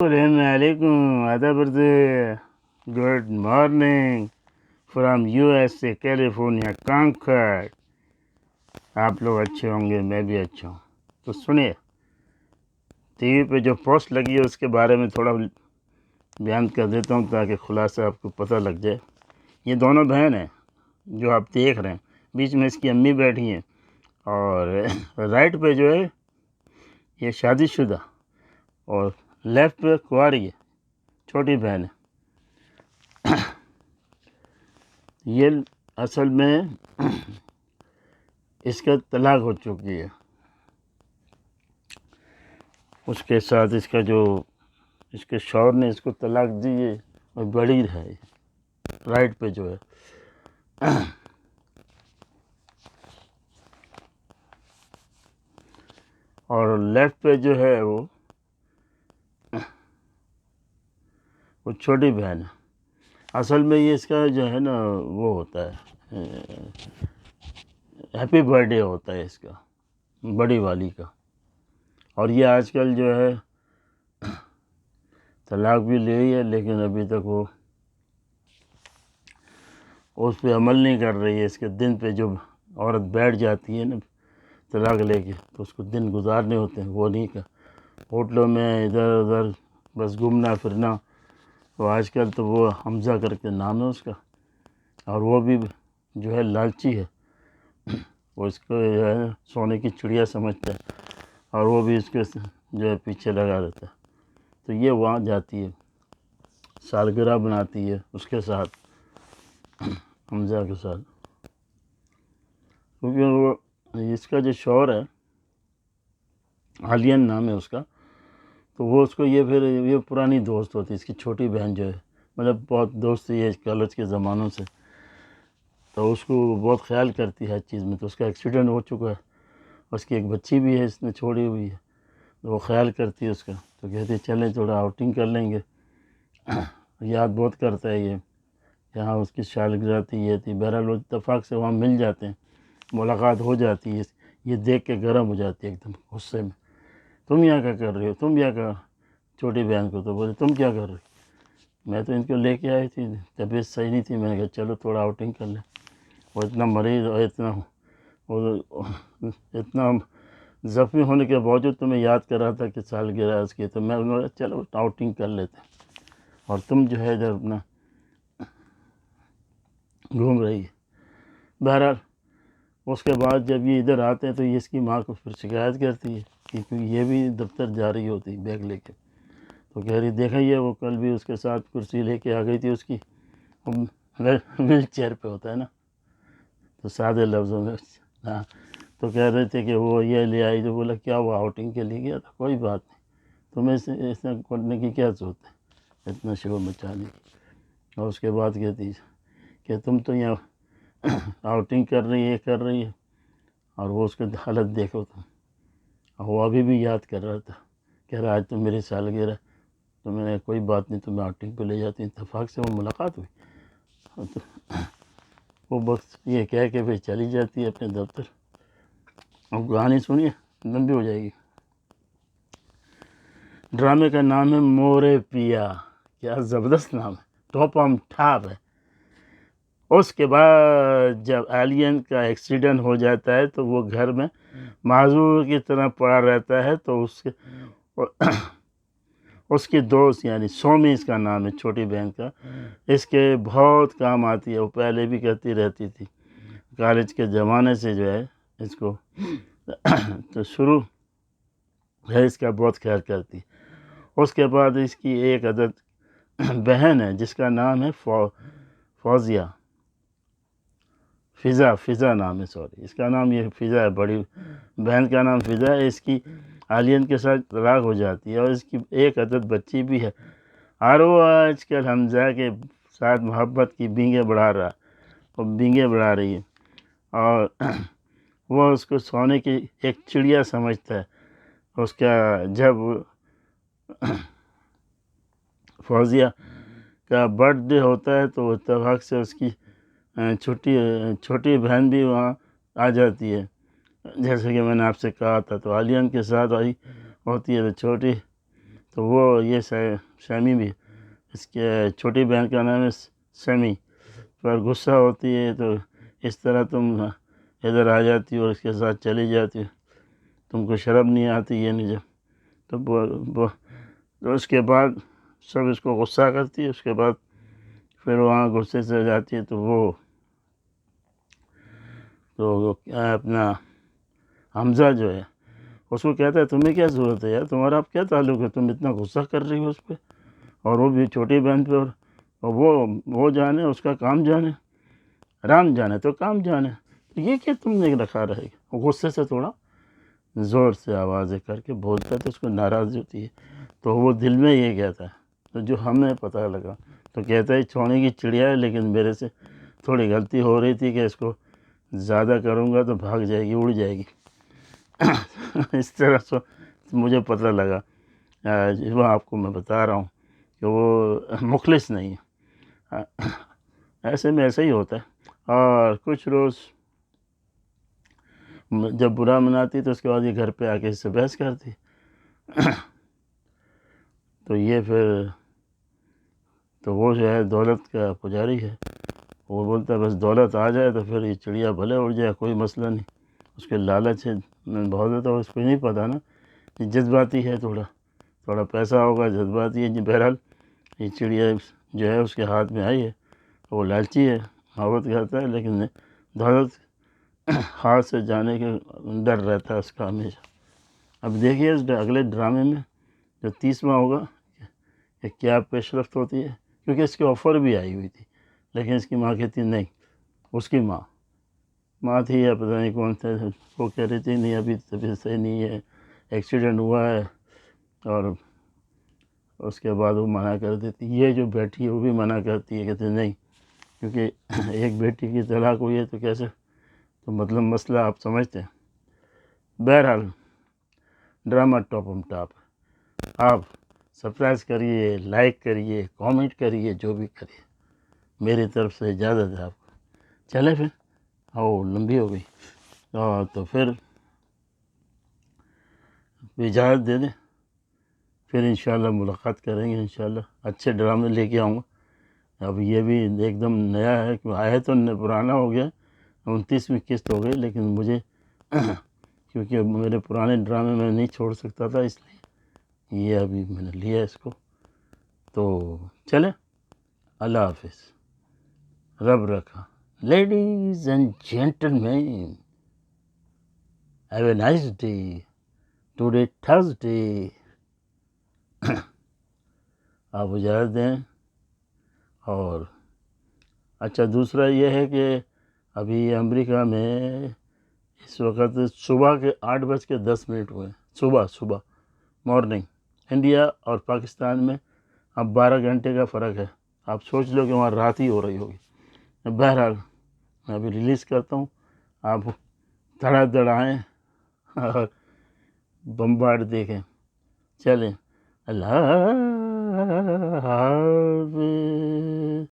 السلام علیکم آداب good morning from USA California conquered. آپ لوگ اچھے ہوں گے، میں بھی اچھا ہوں. تو سنیے، ٹی وی پہ جو پوسٹ لگی ہے اس کے بارے میں تھوڑا بیان کر دیتا ہوں تاکہ خلاصہ آپ کو پتہ لگ جائے. یہ دونوں بہن ہیں جو آپ دیکھ رہے ہیں، بیچ میں اس کی امی بیٹھی ہیں، اور رائٹ پہ جو ہے یہ شادی شدہ، اور لیفٹ پہ کنواری ہے، چھوٹی بہن ہے. یہ اصل میں اس کا طلاق ہو چکی ہے. اس کے ساتھ اس کے شوہر نے اس کو طلاق دی ہے، اور بڑی ہے رائٹ پہ جو ہے. اور لیفٹ پہ جو ہے وہ چھوٹی بہن ہے. اصل میں یہ اس کا جو ہے نا وہ ہوتا ہے، ہیپی برتھ ڈے ہوتا ہے اس کا، بڑی والی کا. اور یہ آج کل جو ہے طلاق بھی لے ہے، لیکن ابھی تک وہ اس پہ عمل نہیں کر رہی ہے. اس کے دن پہ جو عورت بیٹھ جاتی ہے نا طلاق لے کے، تو اس کو دن گزارنے ہوتے ہیں، وہ نہیں کر. ہوٹلوں میں ادھر ادھر بس گھومنا پھرنا. وہ آج کل تو وہ حمزہ کر کے نام ہے اس کا، اور وہ بھی جو ہے لالچی ہے. وہ اس کو جو ہے سونے کی چڑیا سمجھتا ہے، اور وہ بھی اس کے جو ہے پیچھے لگا رہتا ہے. تو یہ وہاں جاتی ہے، سالگرہ بناتی ہے اس کے ساتھ، حمزہ کے ساتھ. کیونکہ وہ اس کا جو شوہر ہے، عالین نام ہے اس کا، تو وہ اس کو یہ پرانی دوست ہوتی ہے اس کی چھوٹی بہن جو ہے، مطلب بہت دوستی ہے کالج کے زمانوں سے. تو اس کو بہت خیال کرتی ہے ہر چیز میں. تو اس کا ایکسیڈنٹ ہو چکا ہے، اس کی ایک بچی بھی ہے اس نے چھوڑی ہوئی ہے، تو وہ خیال کرتی ہے اس کا. تو کہتی ہے چلیں تھوڑا آؤٹنگ کر لیں گے. یاد بہت کرتا ہے یہ، یہاں اس کی سالگرہ تھی، یہ تھی. بہرحال اتفاق سے وہاں مل جاتے ہیں، ملاقات ہو جاتی ہے. یہ دیکھ کے گرم ہو جاتی ہے ایک دم غصے میں. تم یہاں کیا کر رہی ہو، تم یہاں کا چھوٹی بہن کو. تو بولے تم کیا کر رہی؟ میں تو ان کو لے کے آئی تھی، طبیعت صحیح نہیں تھی، میں نے کہا چلو تھوڑا آؤٹنگ کر لیں. وہ اتنا مریض اور اتنا زخمی ہونے کے باوجود تمہیں یاد کر رہا تھا کہ سالگرہ اس کی. تو میں انہوں نے چلو آؤٹنگ کر لیتے، اور تم جو ہے ادھر اپنا گھوم رہی ہے. بہرحال اس کے بعد جب یہ ادھر آتے ہیں تو یہ اس کی ماں کو پھر شکایت کرتی ہے، کیونکہ یہ بھی دفتر جا رہی ہوتی بیگ لے کے. تو کہہ رہی دیکھا یہ وہ کل بھی اس کے ساتھ کرسی لے کے آ گئی تھی اس کی، ویل چیئر پہ ہوتا ہے نا، تو سادے لفظوں میں. ہاں، تو کہہ رہے تھے کہ وہ یہ لے آئی. تو بولا کیا وہ آؤٹنگ کے لیے گیا تھا؟ کوئی بات نہیں، تمہیں ایسا کرنے کی کیا ضرورت ہے، اتنا شور مچانے کی. اور اس کے بعد کہتی کہ تم تو یہاں آؤٹنگ کر رہی ہے، اور وہ اس کی حالت دیکھو تم. وہ ابھی بھی یاد کر رہا تھا، کہہ رہا آج تو میری سالگرہ. تو میں نے کوئی بات نہیں، تمہیں آؤٹنگ پہ لے جاتی. اتفاق سے وہ ملاقات ہوئی. تو وہ بس یہ کہہ کے پھر چلی جاتی ہے اپنے دفتر. اب کہانی سنیے، لمبی ہو جائے گی. ڈرامے کا نام ہے مورے پیا. کیا زبردست نام ہے، ٹاپ آن ٹاپ ہے. اس کے بعد جب ایلین کا ایکسیڈنٹ ہو جاتا ہے تو وہ گھر میں معذور کی طرح پڑا رہتا ہے. تو اس کی دوست یعنی سومی اس کا نام ہے، چھوٹی بہن کا، اس کے بہت کام آتی ہے. وہ پہلے بھی کرتی رہتی تھی کالج کے زمانے سے جو ہے اس کو. تو شروع ہے اس کا بہت خیال کرتی. اس کے بعد اس کی ایک عدد بہن ہے جس کا نام ہے فوزیہ. فضا نام ہے، سوری، اس کا نام یہ فضا ہے. بڑی بہن کا نام فضا ہے. اس کی عالین کے ساتھ طلاق ہو جاتی ہے، اور اس کی ایک عدد بچی بھی ہے. اور وہ آج کل حمزہ کے ساتھ محبت کی بینگیں بڑھا رہی ہے. اور وہ اس کو سونے کی ایک چڑیا سمجھتا ہے. اس کا جب فوزیہ کا برتھ ڈے ہوتا ہے تو اتفاق سے اس کی چھوٹی بہن بھی وہاں آ جاتی ہے. جیسے کہ میں نے آپ سے کہا تھا، تو عالین کے ساتھ آئی ہوتی ہے. تو تو وہ یہ سیمی بھی، اس کے چھوٹی بہن کا نام ہے سیمی، پر غصہ ہوتی ہے تو اس طرح تم ادھر آ جاتی ہو اور اس کے ساتھ چلی جاتی ہو، تم کو شرم نہیں آتی یہ نہیں جب، تو اس کے بعد سب اس کو غصہ کرتی ہے، اس کے بعد پھر وہاں غصے سے جاتی ہے تو وہ اپنا حمزہ جو ہے اس کو کہتا ہے تمہیں کیا ضرورت ہے یار، تمہارا اب کیا تعلق ہے، تم اتنا غصہ کر رہی ہو اس پہ، اور وہ بھی چھوٹی بہن پہ، اور وہ جانے اس کا کام جانے، رام جانے تو کام جانے، تو یہ کیا تم نے رکھا رہے گا، غصے سے تھوڑا زور سے آوازیں کر کے بولتا ہے تو اس کو ناراضی ہوتی ہے، تو وہ دل میں یہ کہتا ہے، تو جو ہمیں پتہ لگا تو کہتا ہے چھونے کی چڑیا ہے، لیکن میرے سے تھوڑی غلطی ہو رہی تھی کہ اس کو زیادہ کروں گا تو بھاگ جائے گی، اڑ جائے گی اس طرح سے مجھے پتہ لگا، وہ آپ کو میں بتا رہا ہوں کہ وہ مخلص نہیں ہے، ایسے میں ایسا ہی ہوتا ہے، اور کچھ روز جب برا مناتی تو اس کے بعد یہ گھر پہ آ کے اس سے بحث کرتی، تو یہ پھر تو وہ جو ہے دولت کا پجاری ہے، وہ بولتا ہے بس دولت آ جائے تو پھر یہ چڑیا بھلے اڑ جائے کوئی مسئلہ نہیں، اس کے لالچ ہے بہت ہے، تو اس کو نہیں پتہ نا، یہ جذباتی ہے، تھوڑا پیسہ ہوگا جذباتی ہے، بہرحال یہ چڑیا جو ہے اس کے ہاتھ میں آئی ہے، وہ لالچی ہے، محبت کرتا ہے، لیکن دولت ہاتھ سے جانے کے ڈر رہتا ہے اس کا ہمیشہ۔ اب دیکھیے اس اگلے ڈرامے میں جو 30واں ہوگا کہ کیا پیش رفت ہوتی ہے، کیونکہ اس کی آفر بھی آئی ہوئی تھی، لیکن اس کی ماں کہتی نہیں، اس کی ماں تھی یا پتہ نہیں کون تھا، وہ کہہ رہی تھی نہیں ابھی طبیعت صحیح نہیں ہے، ایکسیڈنٹ ہوا ہے، اور اس کے بعد وہ منع کر دیتی، یہ جو بیٹھی ہے وہ بھی منع کرتی ہے، کہتے نہیں، کیونکہ ایک بیٹی کی طلاق ہوئی ہے تو کیسے، تو مطلب مسئلہ آپ سمجھتے ہیں۔ بہرحال ڈرامہ ٹاپ، آپ سبسکرائب کریے، لائک کریے، کامنٹ کریے، جو بھی کریے، میری طرف سے اجازت ہے آپ کو، چلے پھر، لمبی ہو گئی، تو پھر اجازت دے دیں، پھر انشاءاللہ ملاقات کریں گے، انشاءاللہ اچھے ڈرامے لے کے آؤں گا، اب یہ بھی ایک دم نیا ہے، کہ آیا تو پرانا ہو گیا، 29ویں قسط ہو گئی، لیکن مجھے کیونکہ میرے پرانے ڈرامے میں نہیں چھوڑ سکتا تھا، اس لیے یہ ابھی میں نے لیا اس کو، تو چلیں، اللہ حافظ، رب رکھا، ladies and gentlemen, have a nice day, today Thursday, آپ اجازت دیں، اور اچھا دوسرا یہ ہے کہ ابھی امریکہ میں اس وقت صبح کے 8:10 ہوئے، صبح مارننگ، انڈیا اور پاکستان میں اب 12 گھنٹے کا فرق ہے، آپ سوچ لو کہ وہاں رات ہی ہو رہی ہوگی۔ بہرحال میں ابھی ریلیز کرتا ہوں، آپ دھڑا دھڑ آئیں اور بمبارڈ دیکھیں، چلیں، اللہ حافظ۔